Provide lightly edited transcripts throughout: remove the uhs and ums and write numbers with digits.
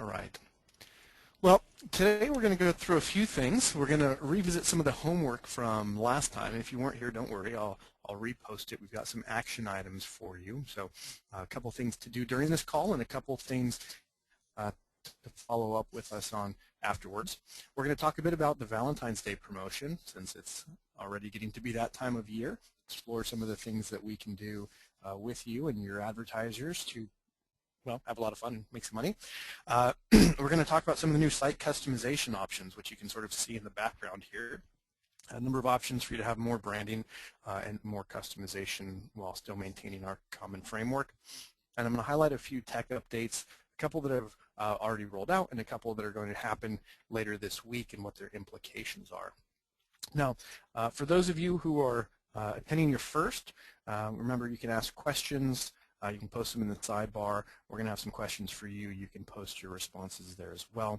All right. Well, today we're going to go through a few things. We're going to revisit some of the homework from last time. If you weren't here, don't worry. I'll repost it. We've got some action items for you. So a couple things to do during this call and a couple things to follow up with us on afterwards. We're going to talk a bit about the Valentine's Day promotion, since it's already getting to be that time of year. Explore some of the things that we can do with you and your advertisers to, well, have a lot of fun and make some money. We're going to talk about some of the new site customization options, which you can sort of see in the background here. A number of options for you to have more branding and more customization while still maintaining our common framework. And I'm going to highlight a few tech updates, a couple that have already rolled out and a couple that are going to happen later this week and what their implications are. Now, for those of you who are attending your first, remember you can ask questions. You can post them in the sidebar. We're going to have some questions for you. You can post your responses there as well.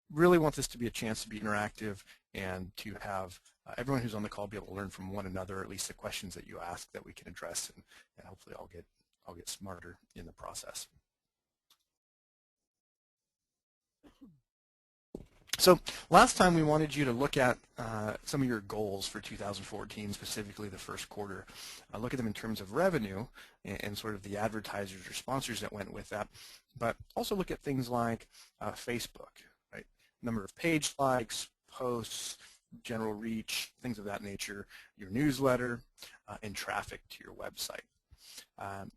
Really want this to be a chance to be interactive and to have everyone who's on the call be able to learn from one another, at least the questions that you ask that we can address, and hopefully I'll get smarter in the process. So last time we wanted you to look at some of your goals for 2014, specifically the first quarter. Look at them in terms of revenue and sort of the advertisers or sponsors that went with that, but also look at things like Facebook, right? Number of page likes, posts, general reach, things of that nature, your newsletter, and traffic to your website.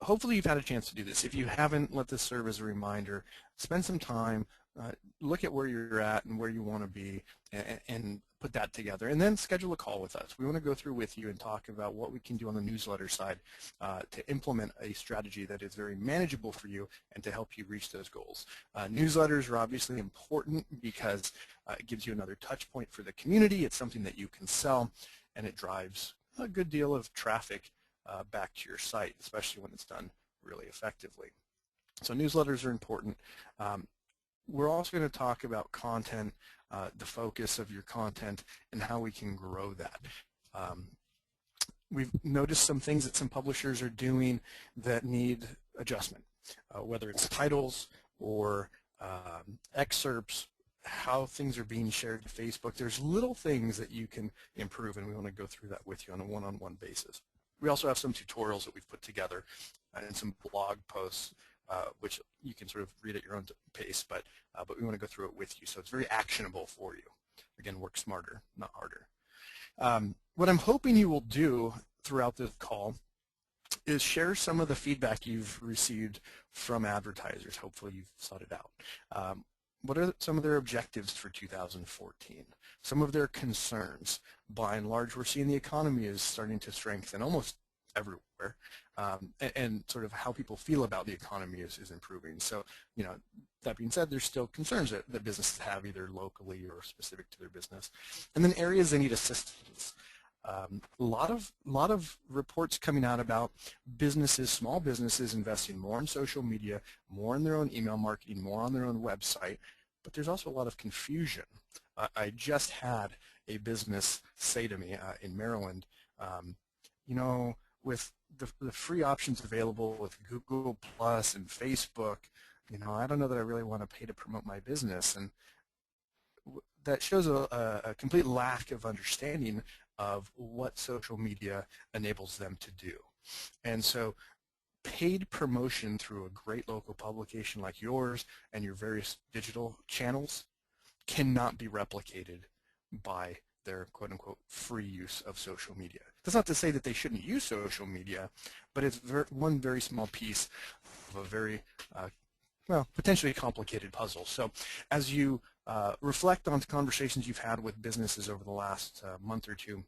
Hopefully you've had a chance to do this. If you haven't, let this serve as a reminder. Spend some time, look at where you're at and where you want to be, and put that together, and then schedule a call with us. We want to go through with you and talk about what we can do on the newsletter side to implement a strategy that is very manageable for you and to help you reach those goals. Newsletters are obviously important because it gives you another touch point for the community. It's something that you can sell, and it drives a good deal of traffic back to your site, especially when it's done really effectively. So newsletters are important. We're also going to talk about content, the focus of your content, and how we can grow that. We've noticed some things that some publishers are doing that need adjustment, whether it's titles or excerpts, how things are being shared to Facebook. There's little things that you can improve, and we want to go through that with you on a one-on-one basis. We also have some tutorials that we've put together and some blog posts, which you can sort of read at your own pace, but we want to go through it with you, so it's very actionable for you. Again, work smarter, not harder. What I'm hoping you will do throughout this call is share some of the feedback you've received from advertisers. Hopefully you've sought it out. What are some of their objectives for 2014? Some of their concerns. By and large, we're seeing the economy is starting to strengthen almost everywhere, and sort of how people feel about the economy is improving. So, you know, that being said, there's still concerns that businesses have, either locally or specific to their business. And then areas they need assistance. A lot of reports coming out about businesses, small businesses, investing more in social media, more in their own email marketing, more on their own website, but there's also a lot of confusion. I just had a business say to me in Maryland, you know, with the free options available with Google Plus and Facebook, you know, I don't know that I really want to pay to promote my business. And that shows a complete lack of understanding of what social media enables them to do. And so paid promotion through a great local publication like yours and your various digital channels cannot be replicated by their quote-unquote free use of social media. That's not to say that they shouldn't use social media, but it's one very small piece of a very well, potentially complicated puzzle. So as you reflect on the conversations you've had with businesses over the last month or two,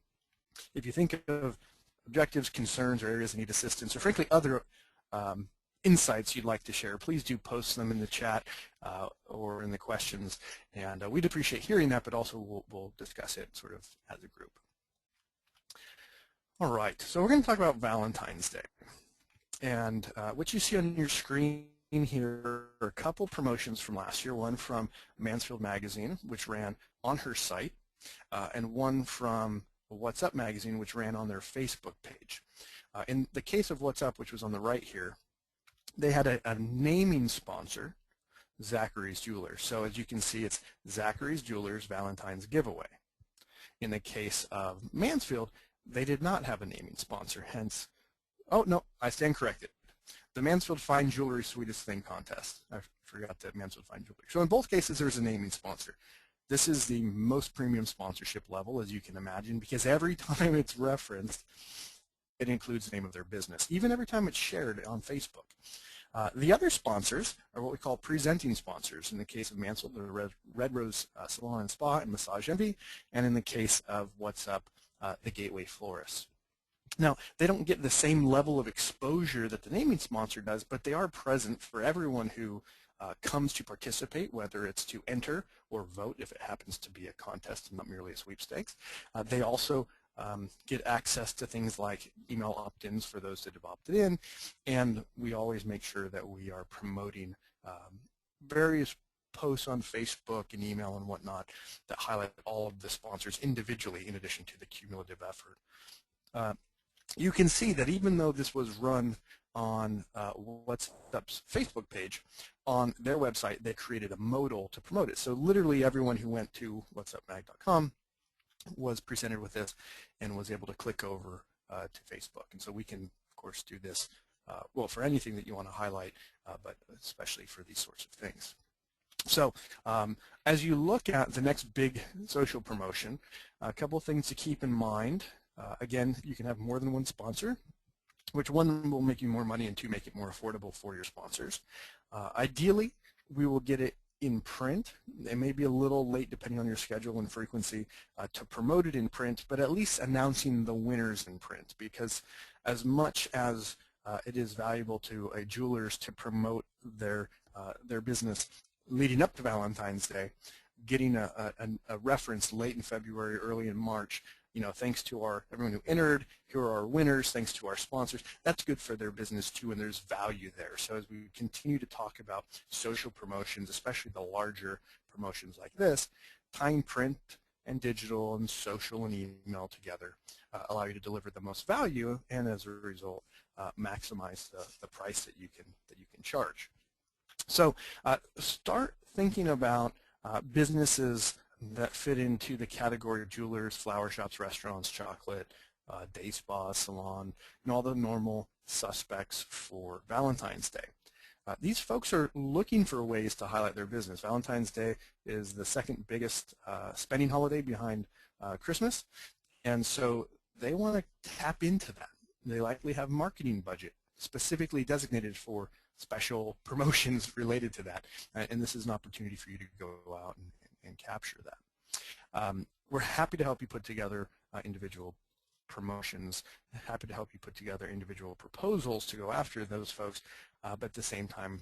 if you think of objectives, concerns, or areas that need assistance, or frankly other insights you'd like to share, please do post them in the chat or in the questions, and we'd appreciate hearing that, but also we'll discuss it sort of as a group. All right, so we're going to talk about Valentine's Day, and what you see on your screen here are a couple promotions from last year, one from Mansfield Magazine, which ran on her site, and one from What's Up Magazine, which ran on their Facebook page. In the case of What's Up, which was on the right here, they had a naming sponsor, Zachary's Jewelers. So as you can see, it's Zachary's Jewelers Valentine's Giveaway. In the case of Mansfield, they did not have a naming sponsor, hence, oh no, I stand corrected. The Mansfield Fine Jewelry Sweetest Thing contest. I forgot that Mansfield Fine Jewelry. So in both cases, there's a naming sponsor. This is the most premium sponsorship level, as you can imagine, because every time it's referenced, it includes the name of their business, even every time it's shared on Facebook. The other sponsors are what we call presenting sponsors. In the case of Mansfield, the Red Rose Salon and Spa and Massage Envy, and in the case of What's Up, the Gateway Florist. Now, they don't get the same level of exposure that the naming sponsor does, but they are present for everyone who comes to participate, whether it's to enter or vote if it happens to be a contest and not merely a sweepstakes. They also get access to things like email opt-ins for those that have opted in, and we always make sure that we are promoting various posts on Facebook and email and whatnot that highlight all of the sponsors individually in addition to the cumulative effort. You can see that even though this was run on What's Up's Facebook page, on their website they created a modal to promote it. So literally everyone who went to whatsupmag.com was presented with this and was able to click over to Facebook. And so we can, of course, do this, well, for anything that you want to highlight, but especially for these sorts of things. So as you look at the next big social promotion, a couple of things to keep in mind. Again, you can have more than one sponsor, which one will make you more money and two, make it more affordable for your sponsors. Ideally, we will get it in print. It may be a little late depending on your schedule and frequency to promote it in print, but at least announcing the winners in print, because as much as it is valuable to a jeweler's to promote their business leading up to Valentine's Day, getting a reference late in February, early in March, you know, thanks to everyone who entered, here are our winners, thanks to our sponsors, that's good for their business too, and there's value there. So as we continue to talk about social promotions, especially the larger promotions like this, tying print and digital and social and email together allow you to deliver the most value, and as a result, maximize the price that you can charge. So start thinking about businesses that fit into the category of jewelers, flower shops, restaurants, chocolate, day spa, salon, and all the normal suspects for Valentine's Day. These folks are looking for ways to highlight their business. Valentine's Day is the second biggest spending holiday behind Christmas, and so they want to tap into that. They likely have marketing budget specifically designated for special promotions related to that, and this is an opportunity for you to go out and capture that. We're happy to help you put together individual promotions, happy to help you put together individual proposals to go after those folks, but at the same time,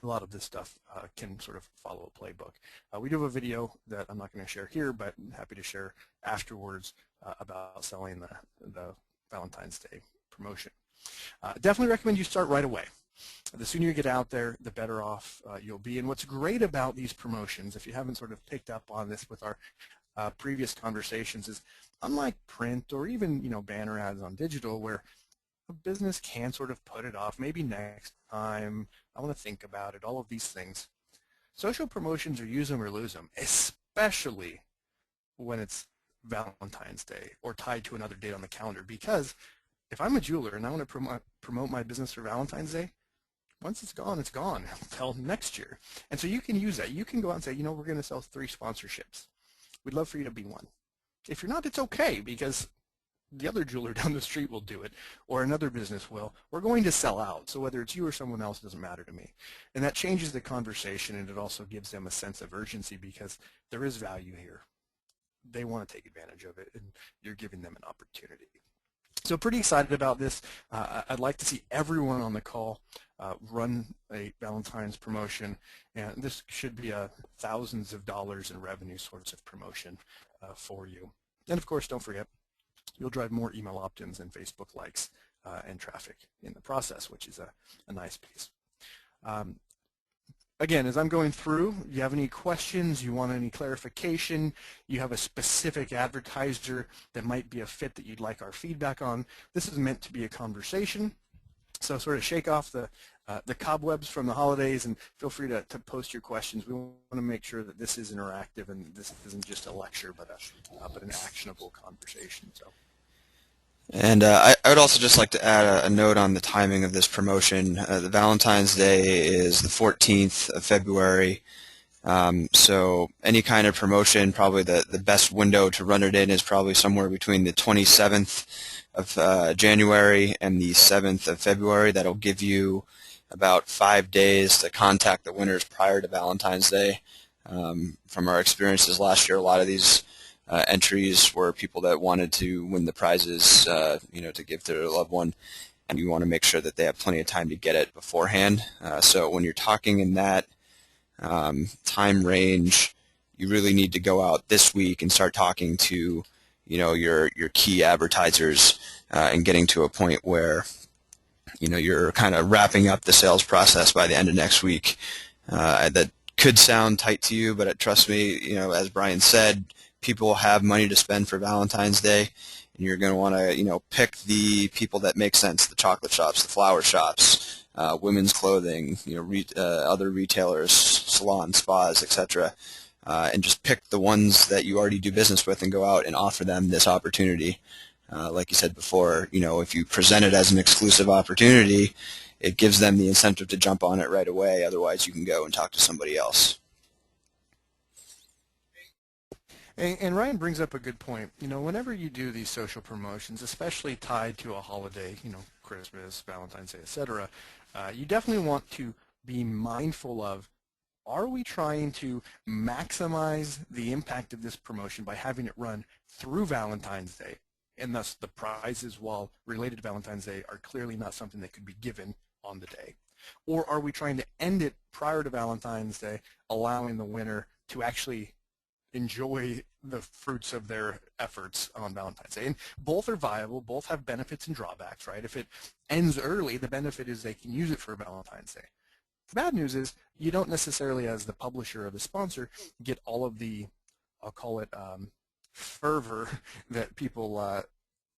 a lot of this stuff can sort of follow a playbook. We do have a video that I'm not going to share here, but I'm happy to share afterwards about selling the Valentine's Day promotion. Definitely recommend you start right away. The sooner you get out there, the better off you'll be. And what's great about these promotions, if you haven't sort of picked up on this with our previous conversations, is unlike print or even banner ads on digital, where a business can sort of put it off, maybe next time, I want to think about it, all of these things. Social promotions are use them or lose them, especially when it's Valentine's Day or tied to another date on the calendar, because if I'm a jeweler and I want to promote my business for Valentine's Day, once it's gone until next year. And so you can use that. You can go out and say, we're going to sell 3 sponsorships. We'd love for you to be one. If you're not, it's okay, because the other jeweler down the street will do it, or another business will. We're going to sell out. So whether it's you or someone else, doesn't matter to me. And that changes the conversation, and it also gives them a sense of urgency, because there is value here. They want to take advantage of it, and you're giving them an opportunity. So pretty excited about this. I'd like to see everyone on the call run a Valentine's promotion, and this should be a thousands of dollars in revenue sorts of promotion for you. And of course, don't forget, you'll drive more email opt-ins and Facebook likes and traffic in the process, which is a nice piece. Again, as I'm going through, you have any questions, you want any clarification, you have a specific advertiser that might be a fit that you'd like our feedback on, this is meant to be a conversation. So sort of shake off the cobwebs from the holidays, and feel free to post your questions. We want to make sure that this is interactive and this isn't just a lecture, but an actionable conversation. So. And I would also just like to add a note on the timing of this promotion. The Valentine's Day is the 14th of February. So any kind of promotion, probably the best window to run it in is probably somewhere between the 27th of January and the 7th of February. That'll give you about 5 days to contact the winners prior to Valentine's Day. From our experiences last year, a lot of these entries were people that wanted to win the prizes, to give to their loved one, and you want to make sure that they have plenty of time to get it beforehand. So when you're talking in that time range, you really need to go out this week and start talking to, your key advertisers and getting to a point where, you're kind of wrapping up the sales process by the end of next week. That could sound tight to you, but trust me, as Brian said, people have money to spend for Valentine's Day, and you're going to want to, pick the people that make sense: the chocolate shops, the flower shops, women's clothing, other retailers, salons, spas, etc., and just pick the ones that you already do business with and go out and offer them this opportunity. Like you said before, if you present it as an exclusive opportunity, it gives them the incentive to jump on it right away. Otherwise, you can go and talk to somebody else. And Ryan brings up a good point. Whenever you do these social promotions, especially tied to a holiday, Christmas, Valentine's Day, etc., you definitely want to be mindful of, are we trying to maximize the impact of this promotion by having it run through Valentine's Day? And thus the prizes, while related to Valentine's Day, are clearly not something that could be given on the day. Or are we trying to end it prior to Valentine's Day, allowing the winner to actually enjoy the fruits of their efforts on Valentine's Day? And both are viable, both have benefits and drawbacks, right? If it ends early, the benefit is they can use it for Valentine's Day. The bad news is you don't necessarily, as the publisher or the sponsor, get all of the, I'll call it fervor that people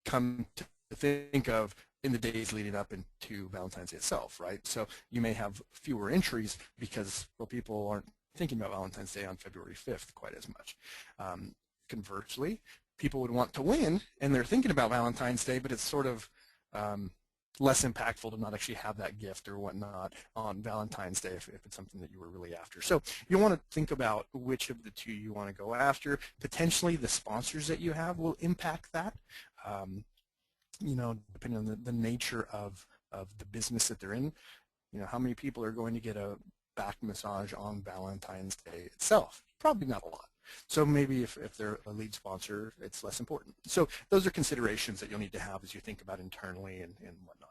come to think of in the days leading up into Valentine's Day itself, right? So you may have fewer entries because, well, people aren't thinking about Valentine's Day on February 5th quite as much. Conversely, people would want to win, and they're thinking about Valentine's Day, but it's sort of less impactful to not actually have that gift or whatnot on Valentine's Day if it's something that you were really after. So you want to think about which of the two you want to go after. Potentially the sponsors that you have will impact that, depending on the nature of the business that they're in. How many people are going to get a back massage on Valentine's Day itself? Probably not a lot. So maybe if they're a lead sponsor, it's less important. So those are considerations that you'll need to have as you think about internally and whatnot.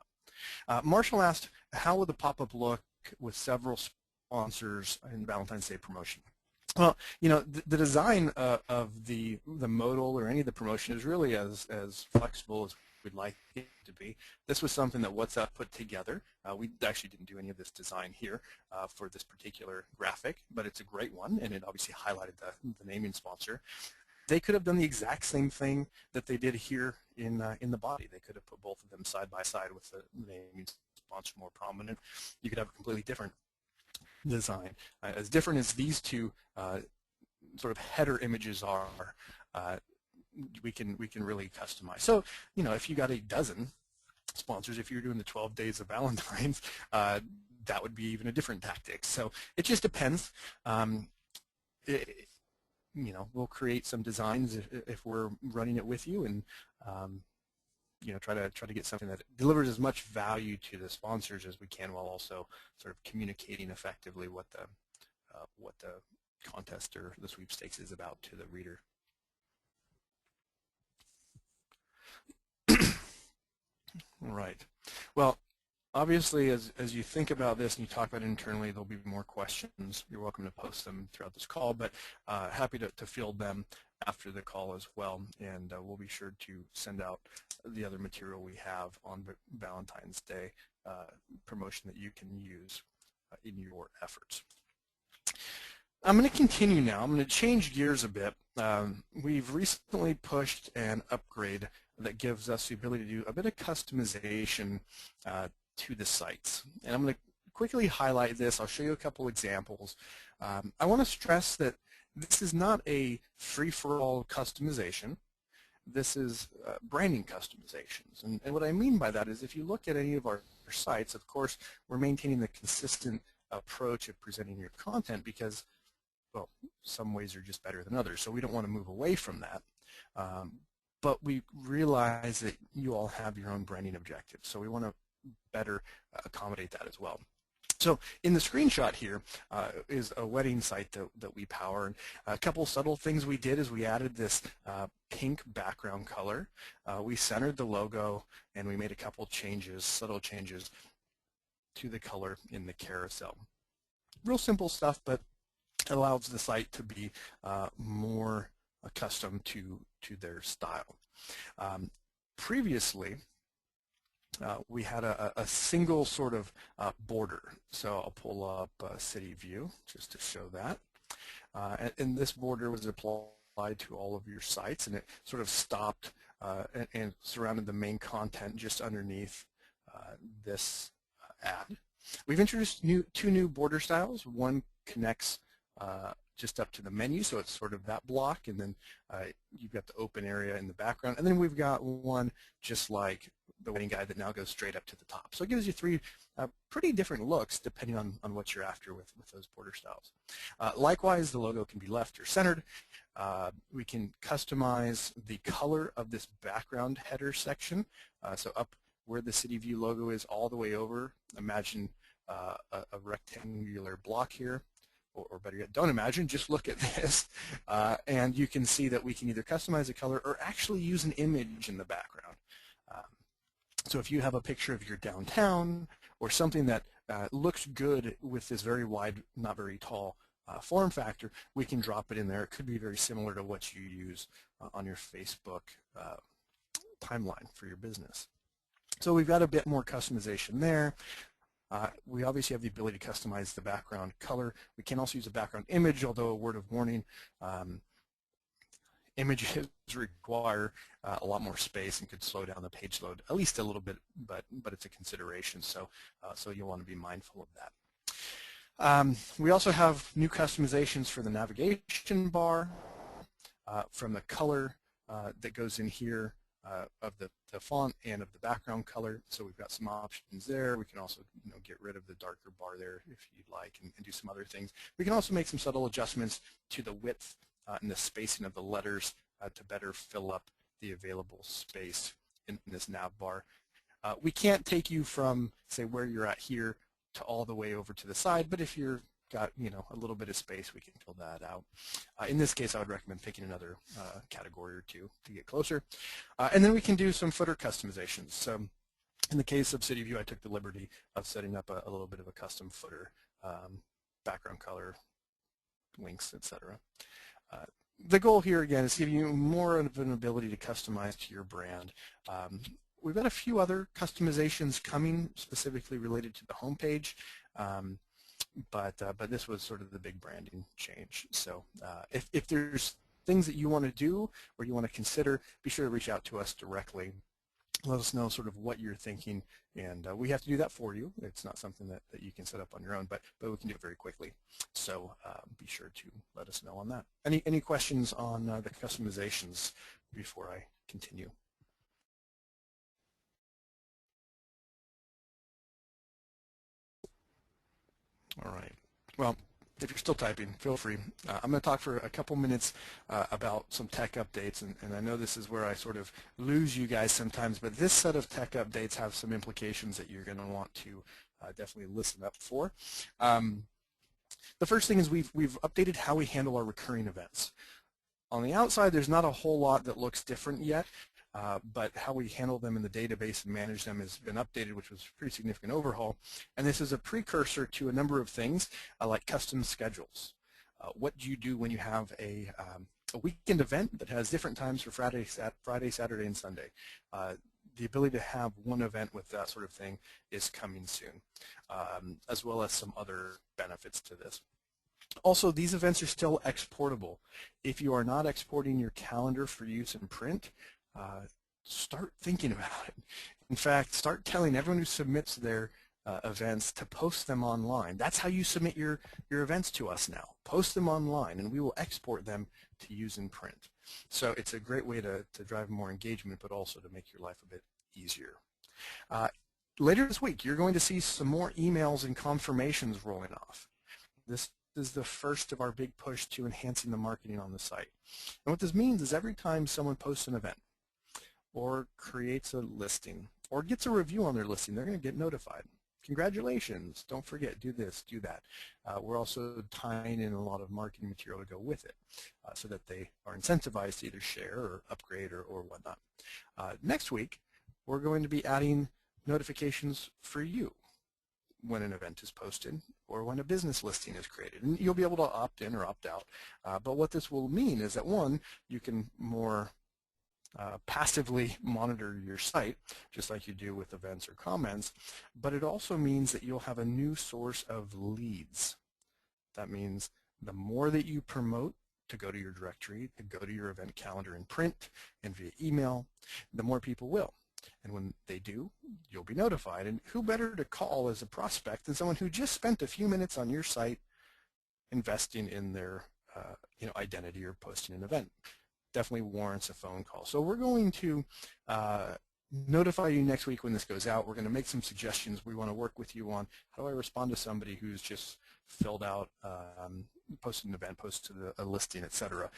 Marshall asked, how will the pop-up look with several sponsors in Valentine's Day promotion? Well, the design of the modal or any of the promotion is really as flexible as we'd like it to be. This was something that WhatsApp put together. We actually didn't do any of this design here for this particular graphic, but it's a great one, and it obviously highlighted the naming sponsor. They could have done the exact same thing that they did here in the body. They could have put both of them side by side with the naming sponsor more prominent. You could have a completely different design. As different as these two sort of header images are, we can really customize. So, if you got a dozen sponsors, if you're doing the 12 days of Valentine's, that would be even a different tactic. So it just depends. We'll create some designs if we're running it with you, and try to get something that delivers as much value to the sponsors as we can, while also sort of communicating effectively what the contest or the sweepstakes is about to the reader. All right. Well, obviously, as you think about this and you talk about it internally, there'll be more questions. You're welcome to post them throughout this call, but happy to field them after the call as well. And we'll be sure to send out the other material we have on Valentine's Day promotion that you can use in your efforts. I'm going to continue now. I'm going to change gears a bit. We've recently pushed an upgrade that gives us the ability to do a bit of customization to the sites. And I'm going to quickly highlight this. I'll show you a couple examples. I want to stress that this is not a free-for-all customization. This is branding customizations. And what I mean by that is if you look at any of our sites, of course, we're maintaining the consistent approach of presenting your content because, well, some ways are just better than others. So we don't want to move away from that. But we realize that you all have your own branding objectives. So we want to better accommodate that as well. So in the screenshot here is a wedding site that we power. And a couple subtle things we did is we added this pink background color. We centered the logo, and we made a couple changes, subtle changes to the color in the carousel. Real simple stuff, but it allows the site to be more accustomed to their style. Previously, we had a single sort of border. So I'll pull up City View just to show that. And this border was applied to all of your sites, and it sort of stopped and surrounded the main content just underneath this ad. We've introduced two new border styles. One connects just up to the menu, so it's sort of that block, and then you've got the open area in the background, and then we've got one just like the wedding guide that now goes straight up to the top. So it gives you three pretty different looks depending on what you're after with those border styles. Likewise, the logo can be left or centered. We can customize the color of this background header section. So up where the City View logo is all the way over, imagine a rectangular block here. Or better yet, don't imagine, just look at this, and you can see that we can either customize the color or actually use an image in the background. So if you have a picture of your downtown or something that looks good with this very wide, not very tall form factor, we can drop it in there. It could be very similar to what you use on your Facebook timeline for your business. So we've got a bit more customization there. We obviously have the ability to customize the background color. We can also use a background image, although a word of warning, images require a lot more space and could slow down the page load at least a little bit, but it's a consideration, so you'll want to be mindful of that. We also have new customizations for the navigation bar, from the color that goes in here, of the font and of the background color. So we've got some options there. We can also get rid of the darker bar there if you'd like, and do some other things. We can also make some subtle adjustments to the width and the spacing of the letters to better fill up the available space in this nav bar. We can't take you from, say, where you're at here to all the way over to the side, but if you're got a little bit of space, we can fill that out. In this case, I would recommend picking another category or two to get closer. And then we can do some footer customizations. So in the case of City View, I took the liberty of setting up a little bit of a custom footer, background color, links, etc. The goal here, again, is to give you more of an ability to customize to your brand. We've got a few other customizations coming specifically related to the homepage. But this was sort of the big branding change. So if there's things that you want to do or you want to consider, be sure to reach out to us directly. Let us know sort of what you're thinking, and we have to do that for you. It's not something that you can set up on your own, but we can do it very quickly. So be sure to let us know on that. Any questions on the customizations before I continue? All right. Well, if you're still typing, feel free. I'm going to talk for a couple minutes about some tech updates, and I know this is where I sort of lose you guys sometimes, but this set of tech updates have some implications that you're going to want to definitely listen up for. The first thing is we've updated how we handle our recurring events. On the outside, there's not a whole lot that looks different yet. But how we handle them in the database and manage them has been updated, which was a pretty significant overhaul. And this is a precursor to a number of things like custom schedules. What do you do when you have a weekend event that has different times for Friday, Saturday, and Sunday? The ability to have one event with that sort of thing is coming soon, as well as some other benefits to this. Also, these events are still exportable. If you are not exporting your calendar for use in print, start thinking about it. In fact, start telling everyone who submits their events to post them online. That's how you submit your events to us now. Post them online, and we will export them to use in print. So it's a great way to drive more engagement, but also to make your life a bit easier. Later this week, you're going to see some more emails and confirmations rolling off. This is the first of our big push to enhancing the marketing on the site. And what this means is every time someone posts an event or creates a listing or gets a review on their listing, they're going to get notified. Congratulations, don't forget, do this, do that. We're also tying in a lot of marketing material to go with it so that they are incentivized to either share or upgrade or whatnot. Next week, we're going to be adding notifications for you when an event is posted or when a business listing is created. And you'll be able to opt in or opt out. But what this will mean is that, one, you can more passively monitor your site, just like you do with events or comments, but it also means that you'll have a new source of leads. That means the more that you promote to go to your directory, to go to your event calendar in print and via email, the more people will. And when they do, you'll be notified. And who better to call as a prospect than someone who just spent a few minutes on your site investing in their identity or posting an event. Definitely warrants a phone call. So we're going to notify you next week when this goes out. We're going to make some suggestions we want to work with you on. How do I respond to somebody who's just filled out, posted an event, posted a listing, etc.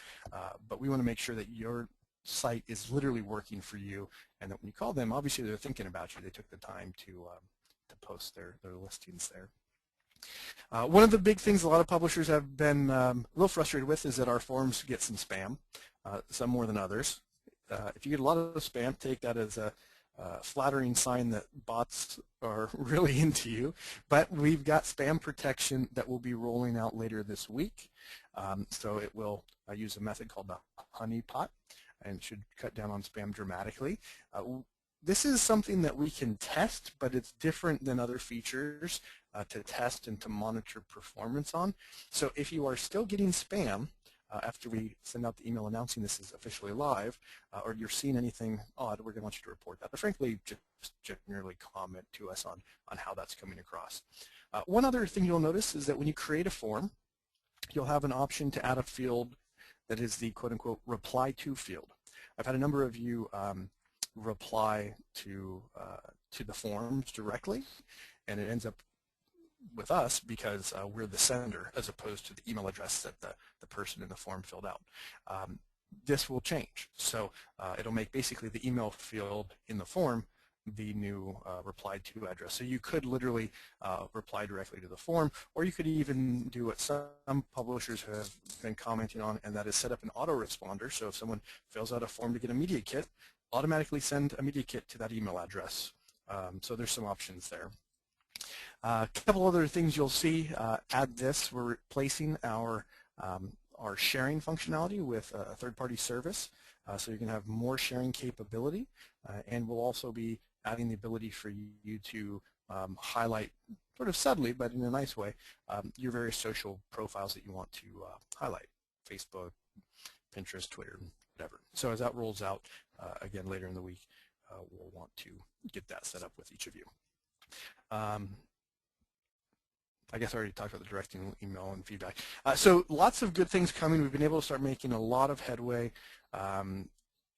But we want to make sure that your site is literally working for you, and that when you call them, obviously they're thinking about you. They took the time to post their listings there. One of the big things a lot of publishers have been a little frustrated with is that our forums get some spam, some more than others. If you get a lot of spam, take that as a flattering sign that bots are really into you. But we've got spam protection that will be rolling out later this week. So it will use a method called the honey pot and should cut down on spam dramatically. This is something that we can test, but it's different than other features to test and to monitor performance on. So if you are still getting spam after we send out the email announcing this is officially live, or you're seeing anything odd, we're going to want you to report that. But frankly, just generally comment to us on how that's coming across. One other thing you'll notice is that when you create a form, you'll have an option to add a field that is the quote-unquote reply to field. I've had a number of you reply to the forms directly, and it ends up with us because we're the sender as opposed to the email address that the person in the form filled out. This will change. So it'll make basically the email field in the form the new reply to address. So you could literally reply directly to the form, or you could even do what some publishers have been commenting on, and that is set up an autoresponder. So if someone fills out a form to get a media kit, automatically send a media kit to that email address. So there's some options there. A couple other things you'll see, add this. We're replacing our sharing functionality with a third-party service, so you can have more sharing capability, and we'll also be adding the ability for you to highlight, sort of subtly but in a nice way, your various social profiles that you want to highlight: Facebook, Pinterest, Twitter, whatever. So as that rolls out, again later in the week, we'll want to get that set up with each of you. I guess I already talked about the direct email and feedback. So lots of good things coming. We've been able to start making a lot of headway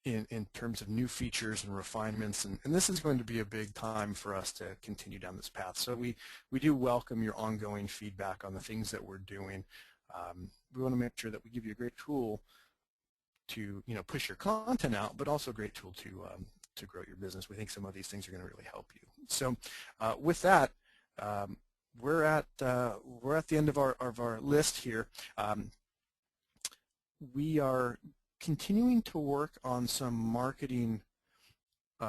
in terms of new features and refinements, and this is going to be a big time for us to continue down this path. So we do welcome your ongoing feedback on the things that we're doing. We want to make sure that we give you a great tool to push your content out, but also a great tool to grow your business. We think some of these things are going to really help you. So with that, we're at the end of our list here. We are continuing to work on some marketing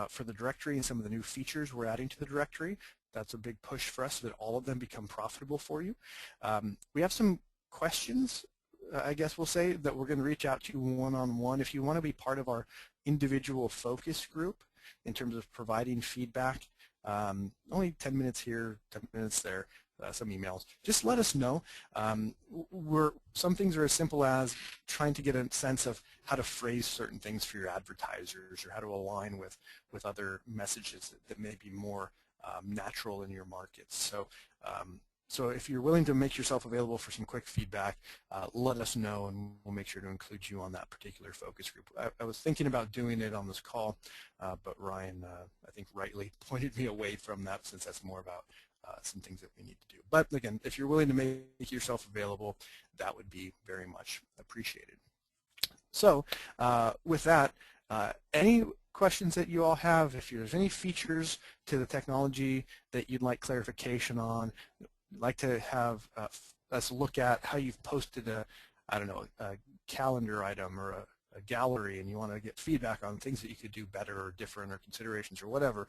for the directory and some of the new features we're adding to the directory. That's a big push for us so that all of them become profitable for you. We have some questions, I guess we'll say, that we're going to reach out to one-on-one. If you want to be part of our individual focus group in terms of providing feedback, only 10 minutes here, 10 minutes there. some emails, just let us know. Some things are as simple as trying to get a sense of how to phrase certain things for your advertisers or how to align with other messages that may be more natural in your markets. So if you're willing to make yourself available for some quick feedback, let us know and we'll make sure to include you on that particular focus group. I was thinking about doing it on this call, but Ryan, I think rightly pointed me away from that since that's more about some things that we need to do. But again, if you're willing to make yourself available, that would be very much appreciated. So with that, any questions that you all have, if there's any features to the technology that you'd like clarification on, like to have us look at how you've posted I don't know, a calendar item or a gallery, and you want to get feedback on things that you could do better or different or considerations or whatever,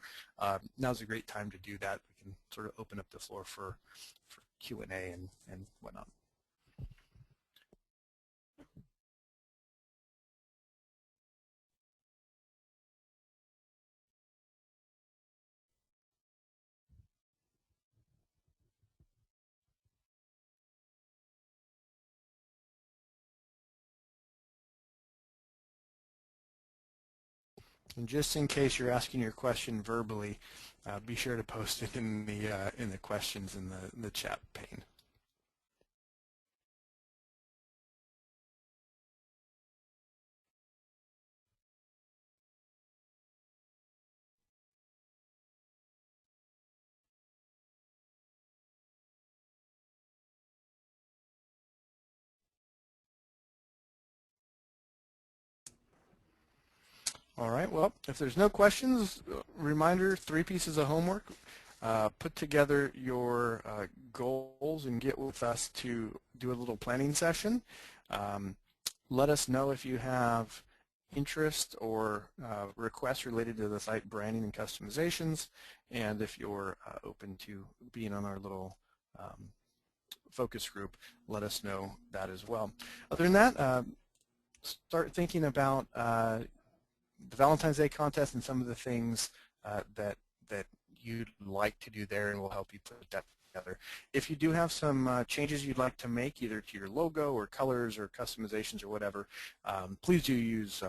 now's a great time to do that. We can sort of open up the floor for Q&A and whatnot. And just in case you're asking your question verbally, be sure to post it in the questions in the chat pane. All right, well, if there's no questions, reminder, 3 pieces of homework. Put together your goals and get with us to do a little planning session. Let us know if you have interest or requests related to the site branding and customizations, and if you're open to being on our little focus group, let us know that as well. Other than that, start thinking about the Valentine's Day contest and some of the things that you'd like to do there, and we'll help you put that together. If you do have some changes you'd like to make, either to your logo or colors or customizations or whatever, please do use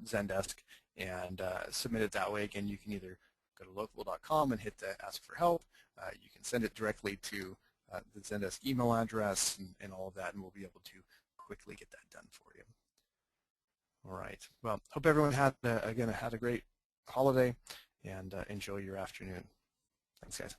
Zendesk and submit it that way. Again, you can either go to locable.com and hit the ask for help. You can send it directly to the Zendesk email address and all of that, and we'll be able to quickly get that done for you. All right. Well, hope everyone had a great holiday, and enjoy your afternoon. Thanks, guys.